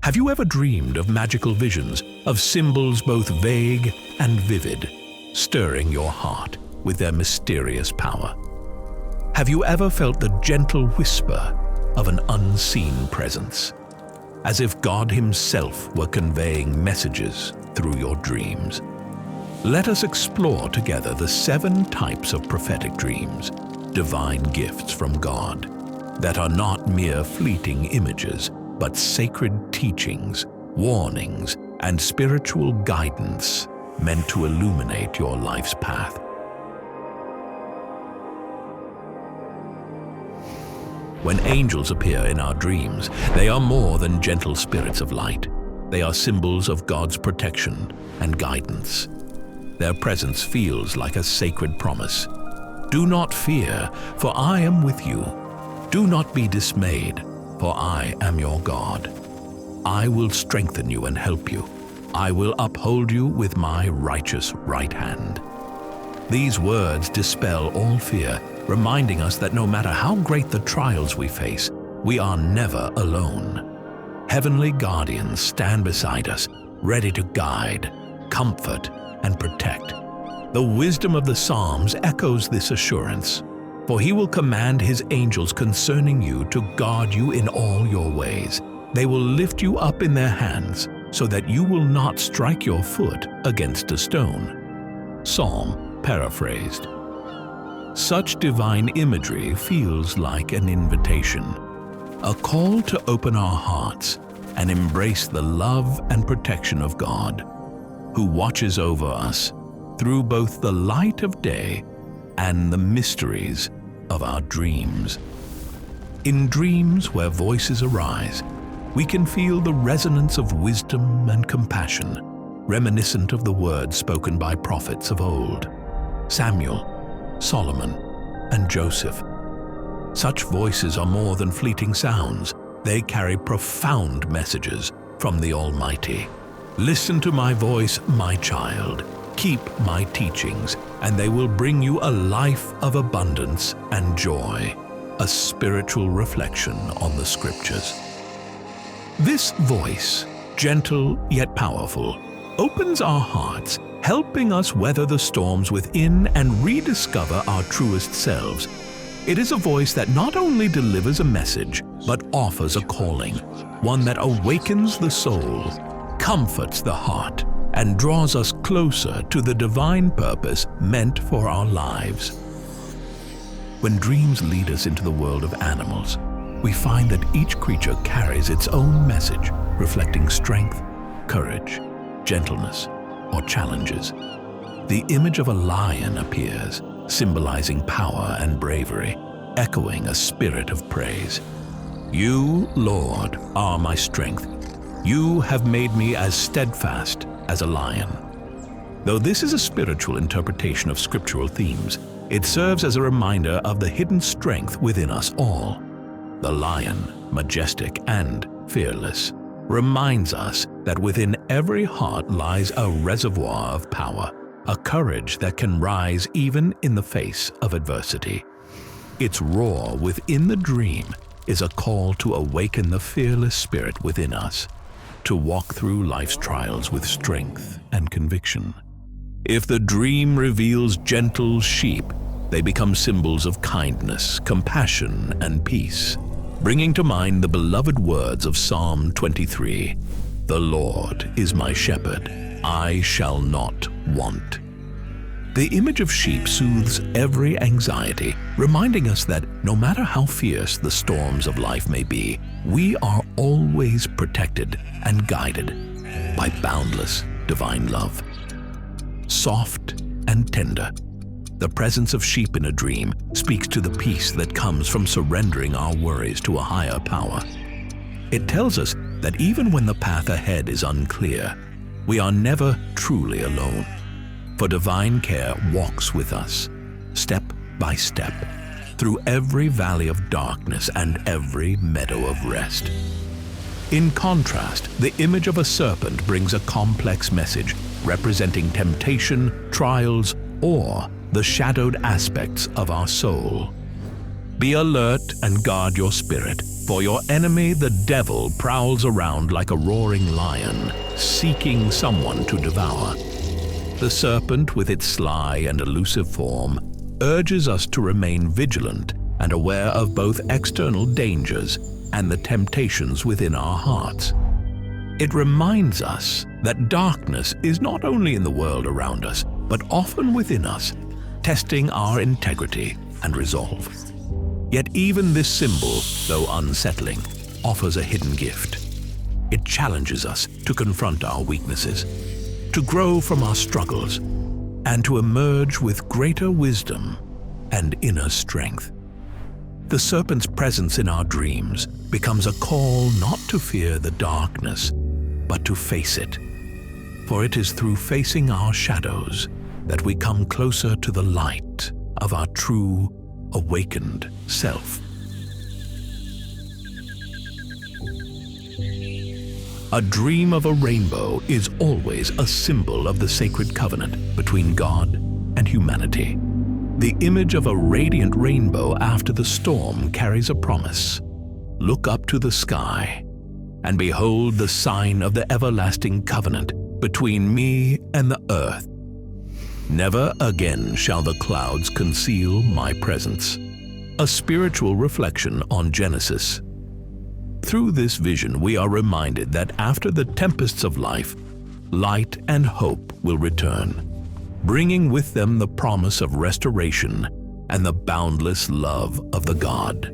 Have you ever dreamed of magical visions, of symbols both vague and vivid, stirring your heart with their mysterious power? Have you ever felt the gentle whisper of an unseen presence, as if God Himself were conveying messages through your dreams? Let us explore together the 7 types of prophetic dreams, divine gifts from God, that are not mere fleeting images, but sacred teachings, warnings, and spiritual guidance meant to illuminate your life's path. When angels appear in our dreams, they are more than gentle spirits of light. They are symbols of God's protection and guidance. Their presence feels like a sacred promise. Do not fear, for I am with you. Do not be dismayed, for I am your God. I will strengthen you and help you. I will uphold you with my righteous right hand. These words dispel all fear, reminding us that no matter how great the trials we face, we are never alone. Heavenly guardians stand beside us, ready to guide, comfort, and protect. The wisdom of the Psalms echoes this assurance, for He will command His angels concerning you to guard you in all your ways. They will lift you up in their hands, so that you will not strike your foot against a stone. Psalm paraphrased. Such divine imagery feels like an invitation, a call to open our hearts and embrace the love and protection of God, who watches over us through both the light of day and the mysteries of our dreams. In dreams where voices arise, we can feel the resonance of wisdom and compassion, reminiscent of the words spoken by prophets of old: Samuel, Solomon, and Joseph. Such voices are more than fleeting sounds. They carry profound messages from the Almighty. Listen to my voice, my child. Keep my teachings, and they will bring you a life of abundance and joy, a spiritual reflection on the Scriptures. This voice, gentle yet powerful, opens our hearts, helping us weather the storms within and rediscover our truest selves. It is a voice that not only delivers a message, but offers a calling, one that awakens the soul, comforts the heart, and draws us closer to the divine purpose meant for our lives. When dreams lead us into the world of animals, we find that each creature carries its own message, reflecting strength, courage, gentleness, or challenges. The image of a lion appears, symbolizing power and bravery, echoing a spirit of praise. You, Lord, are my strength. You have made me as steadfast as a lion. Though this is a spiritual interpretation of scriptural themes, it serves as a reminder of the hidden strength within us all. The lion, majestic and fearless, reminds us that within every heart lies a reservoir of power, a courage that can rise even in the face of adversity. Its roar within the dream is a call to awaken the fearless spirit within us, to walk through life's trials with strength and conviction. If the dream reveals gentle sheep, they become symbols of kindness, compassion, and peace, bringing to mind the beloved words of Psalm 23, "The Lord is my shepherd, I shall not want." The image of sheep soothes every anxiety, reminding us that no matter how fierce the storms of life may be, we are always protected and guided by boundless divine love. Soft and tender, the presence of sheep in a dream speaks to the peace that comes from surrendering our worries to a higher power. It tells us that even when the path ahead is unclear, we are never truly alone, for divine care walks with us, step by step, through every valley of darkness and every meadow of rest. In contrast, the image of a serpent brings a complex message representing temptation, trials, or the shadowed aspects of our soul. Be alert and guard your spirit, For your enemy, the devil, prowls around like a roaring lion, seeking someone to devour. The serpent, with its sly and elusive form, urges us to remain vigilant and aware of both external dangers and the temptations within our hearts. It reminds us that darkness is not only in the world around us, but often within us, testing our integrity and resolve. Yet even this symbol, though unsettling, offers a hidden gift. It challenges us to confront our weaknesses, to grow from our struggles, and to emerge with greater wisdom and inner strength. The serpent's presence in our dreams becomes a call not to fear the darkness, but to face it. For it is through facing our shadows that we come closer to the light of our true, awakened self. A dream of a rainbow is always a symbol of the sacred covenant between God and humanity. The image of a radiant rainbow after the storm carries a promise. Look up to the sky and behold the sign of the everlasting covenant between me and the earth. Never again shall the clouds conceal my presence. A spiritual reflection on Genesis. Through this vision, we are reminded that after the tempests of life, light and hope will return, bringing with them the promise of restoration and the boundless love of the God.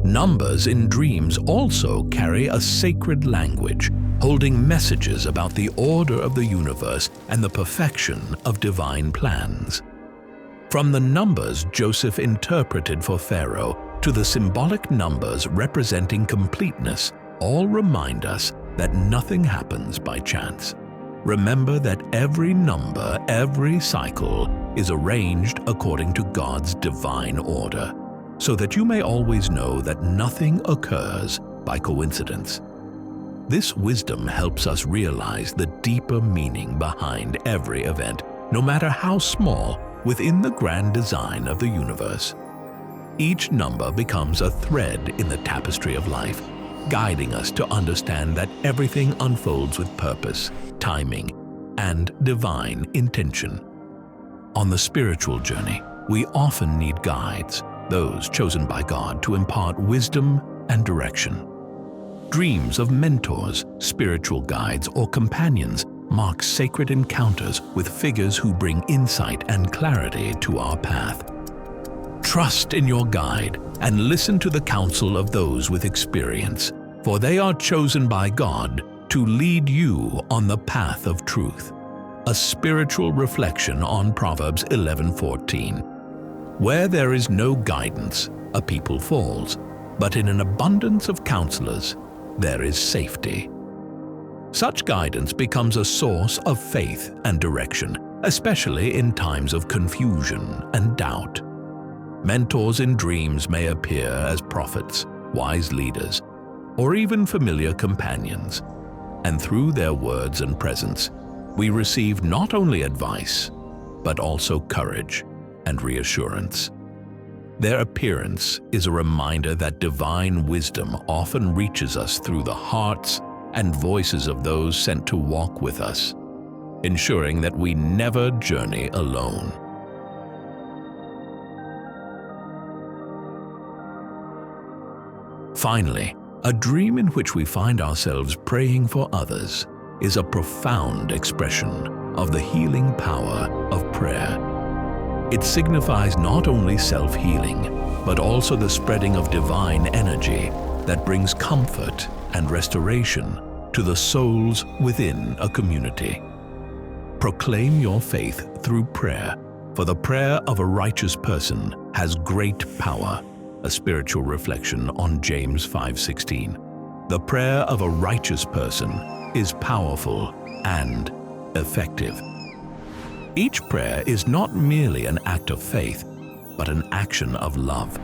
Numbers in dreams also carry a sacred language, holding messages about the order of the universe and the perfection of divine plans. From the numbers Joseph interpreted for Pharaoh to the symbolic numbers representing completeness, all remind us that nothing happens by chance. Remember that every number, every cycle, is arranged according to God's divine order, so that you may always know that nothing occurs by coincidence. This wisdom helps us realize the deeper meaning behind every event, no matter how small, within the grand design of the universe. Each number becomes a thread in the tapestry of life, guiding us to understand that everything unfolds with purpose, timing, and divine intention. On the spiritual journey, we often need guides, those chosen by God to impart wisdom and direction. Dreams of mentors, spiritual guides, or companions mark sacred encounters with figures who bring insight and clarity to our path. Trust in your guide and listen to the counsel of those with experience, for they are chosen by God to lead you on the path of truth. A spiritual reflection on Proverbs 11:14. Where there is no guidance, a people falls, but in an abundance of counselors, there is safety. Such guidance becomes a source of faith and direction, especially in times of confusion and doubt. Mentors in dreams may appear as prophets, wise leaders, or even familiar companions, and through their words and presence, we receive not only advice, but also courage and reassurance. Their appearance is a reminder that divine wisdom often reaches us through the hearts and voices of those sent to walk with us, ensuring that we never journey alone. Finally, a dream in which we find ourselves praying for others is a profound expression of the healing power of prayer. It signifies not only self-healing, but also the spreading of divine energy that brings comfort and restoration to the souls within a community. Proclaim your faith through prayer, for the prayer of a righteous person has great power. A spiritual reflection on James 5:16. The prayer of a righteous person is powerful and effective. Each prayer is not merely an act of faith, but an action of love,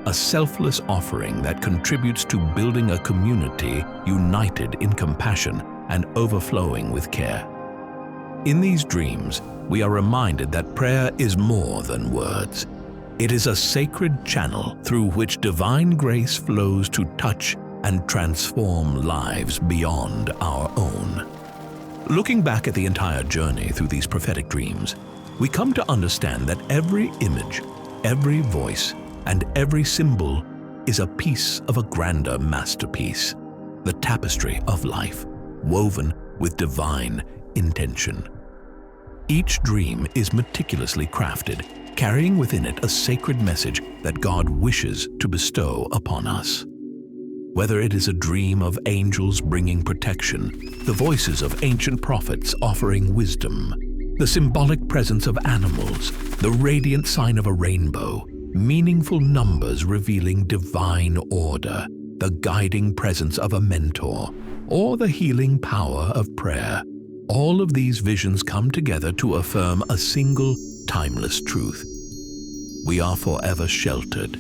a selfless offering that contributes to building a community united in compassion and overflowing with care. In these dreams, we are reminded that prayer is more than words. It is a sacred channel through which divine grace flows to touch and transform lives beyond our own. Looking back at the entire journey through these prophetic dreams, we come to understand that every image, every voice, and every symbol is a piece of a grander masterpiece, the tapestry of life, woven with divine intention. Each dream is meticulously crafted, carrying within it a sacred message that God wishes to bestow upon us. Whether it is a dream of angels bringing protection, the voices of ancient prophets offering wisdom, the symbolic presence of animals, the radiant sign of a rainbow, meaningful numbers revealing divine order, the guiding presence of a mentor, or the healing power of prayer, all of these visions come together to affirm a single, timeless truth. We are forever sheltered,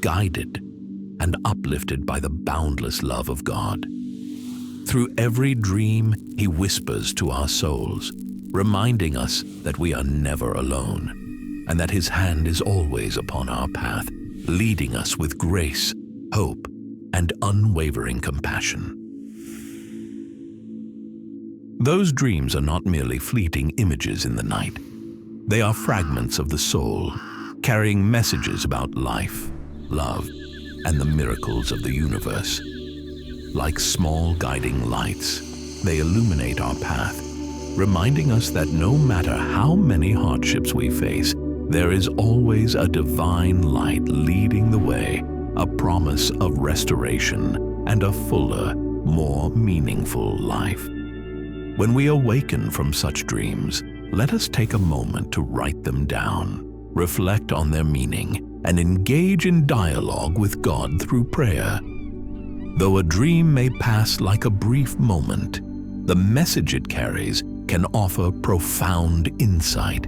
guided, and uplifted by the boundless love of God. Through every dream, He whispers to our souls, reminding us that we are never alone, and that His hand is always upon our path, leading us with grace, hope, and unwavering compassion. Those dreams are not merely fleeting images in the night. They are fragments of the soul, carrying messages about life, love, and the miracles of the universe. Like small guiding lights, they illuminate our path, reminding us that no matter how many hardships we face, there is always a divine light leading the way, a promise of restoration and a fuller, more meaningful life. When we awaken from such dreams, let us take a moment to write them down, reflect on their meaning, and engage in dialogue with God through prayer. Though a dream may pass like a brief moment, the message it carries can offer profound insight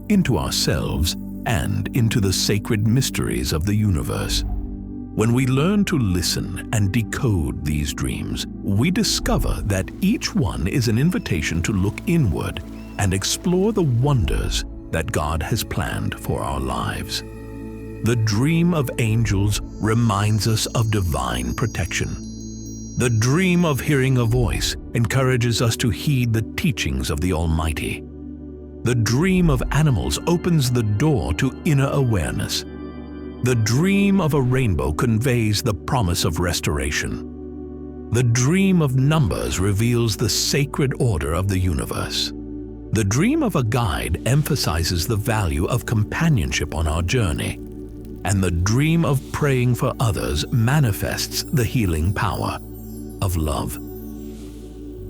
into ourselves and into the sacred mysteries of the universe. When we learn to listen and decode these dreams, we discover that each one is an invitation to look inward and explore the wonders that God has planned for our lives. The dream of angels reminds us of divine protection. The dream of hearing a voice encourages us to heed the teachings of the Almighty. The dream of animals opens the door to inner awareness. The dream of a rainbow conveys the promise of restoration. The dream of numbers reveals the sacred order of the universe. The dream of a guide emphasizes the value of companionship on our journey. And the dream of praying for others manifests the healing power of love.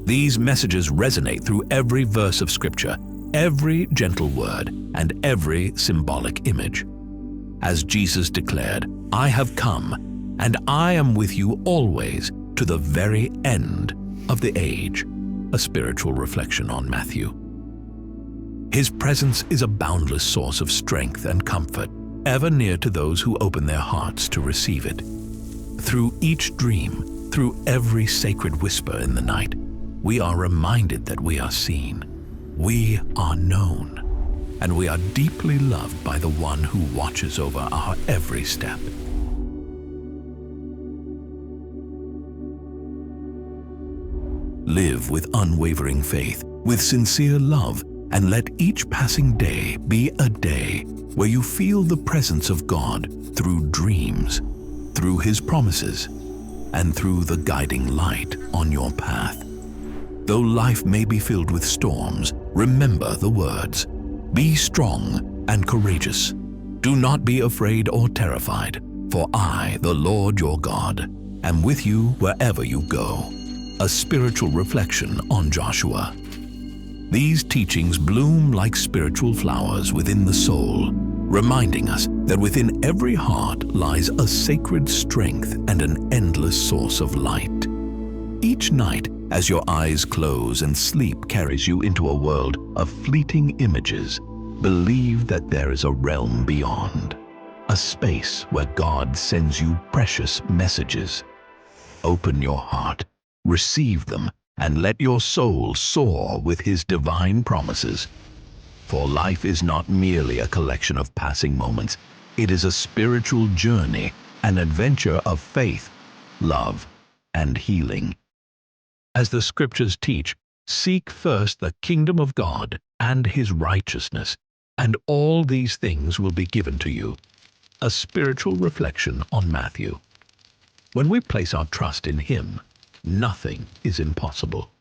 These messages resonate through every verse of Scripture, every gentle word, and every symbolic image. As Jesus declared, "I have come, and I am with you always to the very end of the age," a spiritual reflection on Matthew. His presence is a boundless source of strength and comfort, ever near to those who open their hearts to receive it. Through each dream, through every sacred whisper in the night, we are reminded that we are seen, we are known, and we are deeply loved by the one who watches over our every step. Live with unwavering faith, with sincere love, and let each passing day be a day where you feel the presence of God through dreams, through His promises, and through the guiding light on your path. Though life may be filled with storms, remember the words, "Be strong and courageous. Do not be afraid or terrified, for I, the Lord your God, am with you wherever you go." A spiritual reflection on Joshua. These teachings bloom like spiritual flowers within the soul, reminding us that within every heart lies a sacred strength and an endless source of light. Each night, as your eyes close and sleep carries you into a world of fleeting images, believe that there is a realm beyond, a space where God sends you precious messages. Open your heart, receive them, and let your soul soar with His divine promises. For life is not merely a collection of passing moments, It is a spiritual journey, an adventure of faith, love, and healing. As the scriptures teach, seek first the kingdom of God and his righteousness, and all these things will be given to you. A spiritual reflection on Matthew. When we place our trust in him, nothing is impossible.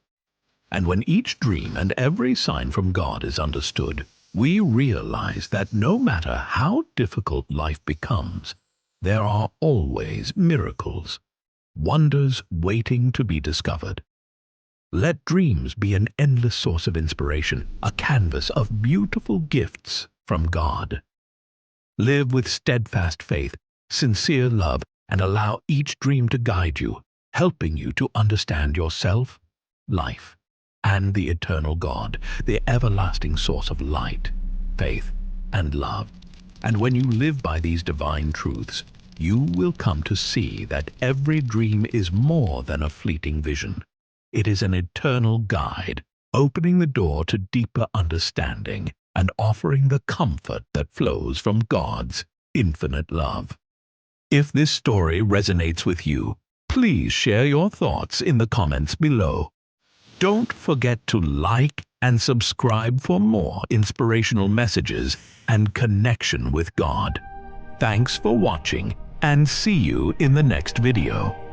And when each dream and every sign from God is understood, we realize that no matter how difficult life becomes, there are always miracles, wonders waiting to be discovered. Let dreams be an endless source of inspiration, a canvas of beautiful gifts from God. Live with steadfast faith, sincere love, and allow each dream to guide you, helping you to understand yourself, life, and the eternal God, the everlasting source of light, faith, and love. And when you live by these divine truths, you will come to see that every dream is more than a fleeting vision. It is an eternal guide, opening the door to deeper understanding and offering the comfort that flows from God's infinite love. If this story resonates with you, please share your thoughts in the comments below. Don't forget to like and subscribe for more inspirational messages and connection with God. Thanks for watching, and see you in the next video.